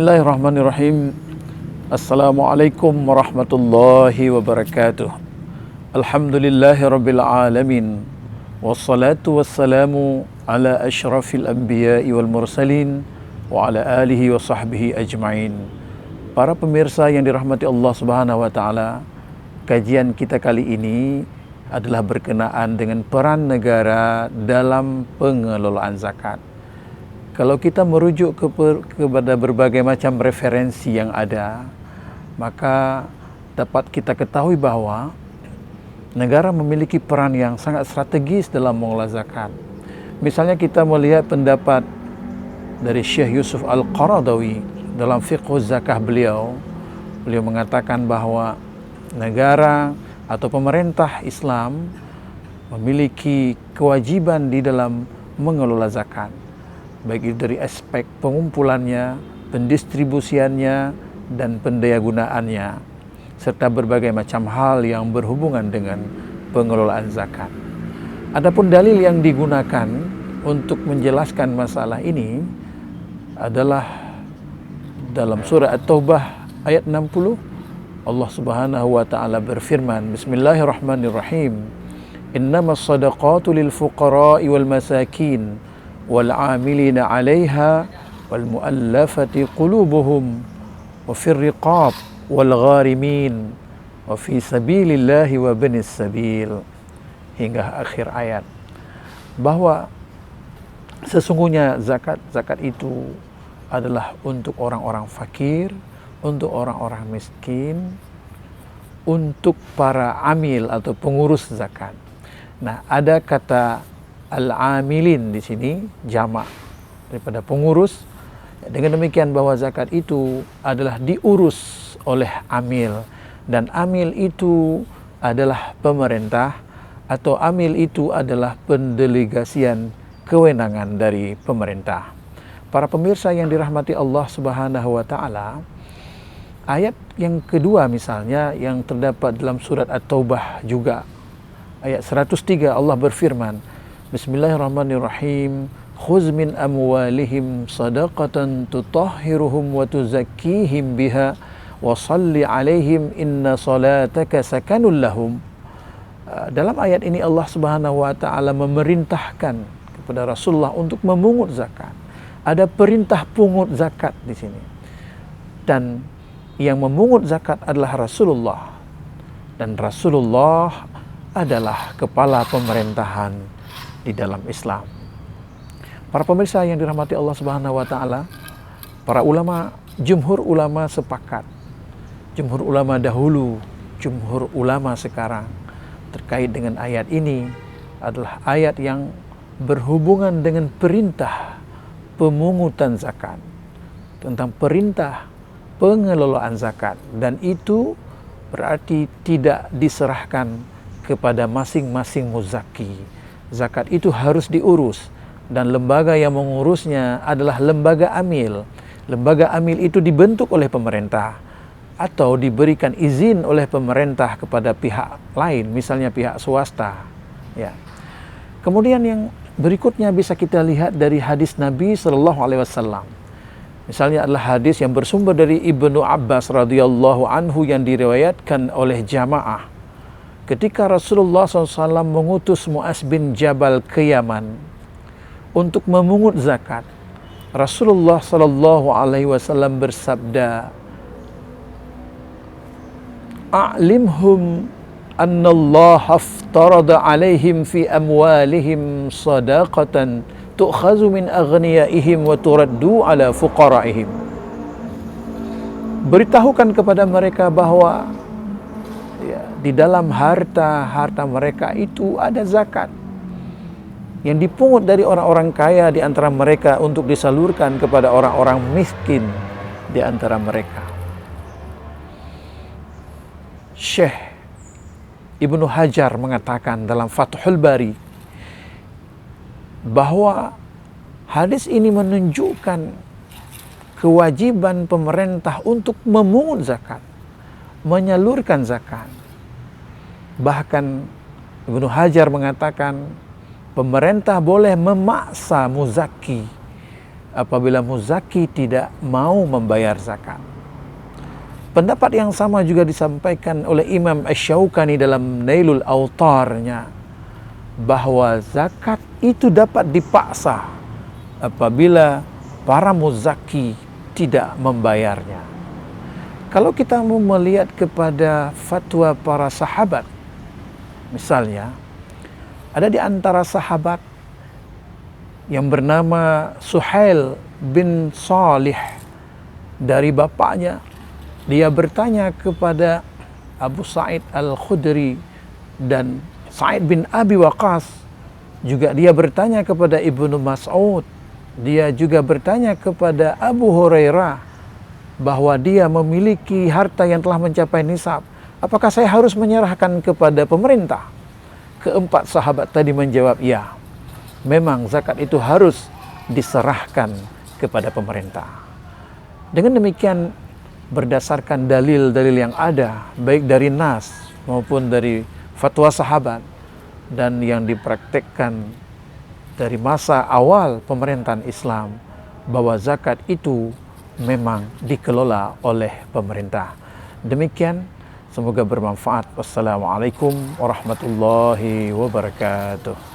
Bismillahirrahmanirrahim. Assalamualaikum warahmatullahi wabarakatuh. Alhamdulillahi rabbil alamin. Wassalatu wassalamu ala asyrafil anbiya'i wal mursalin wa ala alihi wa sahbihi ajma'in. Para pemirsa yang dirahmati Allah Subhanahu wa taala, kajian kita kali ini adalah berkenaan dengan peran negara dalam pengelolaan zakat. Kalau kita merujuk kepada berbagai macam referensi yang ada, maka dapat kita ketahui bahwa negara memiliki peran yang sangat strategis dalam mengelola zakat. Misalnya kita melihat pendapat dari Syekh Yusuf Al-Qaradawi dalam fiqh zakah beliau mengatakan bahwa negara atau pemerintah Islam memiliki kewajiban di dalam mengelola zakat, baik itu dari aspek pengumpulannya, pendistribusiannya, dan pendayagunaannya, serta berbagai macam hal yang berhubungan dengan pengelolaan zakat. Adapun dalil yang digunakan untuk menjelaskan masalah ini adalah dalam surah At-Taubah ayat 60. Allah Subhanahu wa taala berfirman, Bismillahirrahmanirrahim. Innamas shadaqatu lil fuqara'i wal masakin wal 'amilina 'alaiha wal mu'allafati qulubuhum wa fir riqab wal gharimin wa fi sabilillahi wa binis sabil, hingga akhir ayat. Bahwa sesungguhnya zakat itu adalah untuk orang-orang fakir, untuk orang-orang miskin, untuk para amil atau pengurus zakat. Nah, ada kata al-amilin di sini, jamak daripada pengurus. Dengan demikian bahwa zakat itu adalah diurus oleh amil, dan amil itu adalah pemerintah, atau amil itu adalah pendelegasian kewenangan dari pemerintah. Para pemirsa yang dirahmati Allah Subhanahu wa taala, ayat yang kedua misalnya yang terdapat dalam surat At-Taubah juga, ayat 103, Allah berfirman, Bismillahirrahmanirrahim. Khuz min amwalihim sadaqatan tutahhiruhum wa tuzakkihim biha wa salli alaihim inna salataka sakanul lahum. Dalam ayat ini Allah Subhanahu wa taala memerintahkan kepada Rasulullah untuk memungut zakat. Ada perintah pungut zakat di sini. Dan yang memungut zakat adalah Rasulullah. Dan Rasulullah adalah kepala pemerintahan di dalam Islam. Para pemirsa yang dirahmati Allah Subhanahu wa taala, para ulama, jumhur ulama sepakat, jumhur ulama dahulu, jumhur ulama sekarang, terkait dengan ayat ini adalah ayat yang berhubungan dengan perintah pemungutan zakat, tentang perintah pengelolaan zakat, dan itu berarti tidak diserahkan kepada masing-masing muzaki. Zakat itu harus diurus, dan lembaga yang mengurusnya adalah lembaga amil. Lembaga amil itu dibentuk oleh pemerintah atau diberikan izin oleh pemerintah kepada pihak lain, misalnya pihak swasta. Ya. Kemudian yang berikutnya bisa kita lihat dari hadis Nabi Sallallahu Alaihi Wasallam. Misalnya adalah hadis yang bersumber dari Ibnu Abbas radhiyallahu anhu yang diriwayatkan oleh jamaah. Ketika Rasulullah SAW mengutus Mu'az bin Jabal ke Yaman untuk memungut zakat, Rasulullah SAW bersabda, A'limhum annallaha aftarada alaihim fi amwalihim sadaqatan tu'khazu min aghniyaihim wa turaddu ala fuqaraihim. Beritahukan kepada mereka bahwa di dalam harta mereka itu ada zakat yang dipungut dari orang-orang kaya di antara mereka untuk disalurkan kepada orang-orang miskin di antara mereka. Syekh Ibnu Hajar mengatakan dalam Fathul Bari bahwa hadis ini menunjukkan kewajiban pemerintah untuk memungut zakat, menyalurkan zakat. Bahkan Ibnu Hajar mengatakan pemerintah boleh memaksa muzaki apabila muzaki tidak mau membayar zakat. Pendapat yang sama juga disampaikan oleh Imam Asy-Syaukani dalam Nailul Autarnya, bahwa zakat itu dapat dipaksa apabila para muzaki tidak membayarnya. Kalau kita mau melihat kepada fatwa para sahabat, misalnya ada di antara sahabat yang bernama Suhail bin Salih, dari bapaknya dia bertanya kepada Abu Sa'id Al-Khudri dan Sa'id bin Abi Waqqas, juga dia bertanya kepada Ibnu Mas'ud, dia juga bertanya kepada Abu Hurairah bahwa dia memiliki harta yang telah mencapai nisab. Apakah saya harus menyerahkan kepada pemerintah? Keempat sahabat tadi menjawab, ya, memang zakat itu harus diserahkan kepada pemerintah. Dengan demikian, berdasarkan dalil-dalil yang ada, baik dari nas maupun dari fatwa sahabat, dan yang dipraktekkan dari masa awal pemerintahan Islam, bahwa zakat itu memang dikelola oleh pemerintah. Demikian, semoga bermanfaat. Wassalamualaikum warahmatullahi wabarakatuh.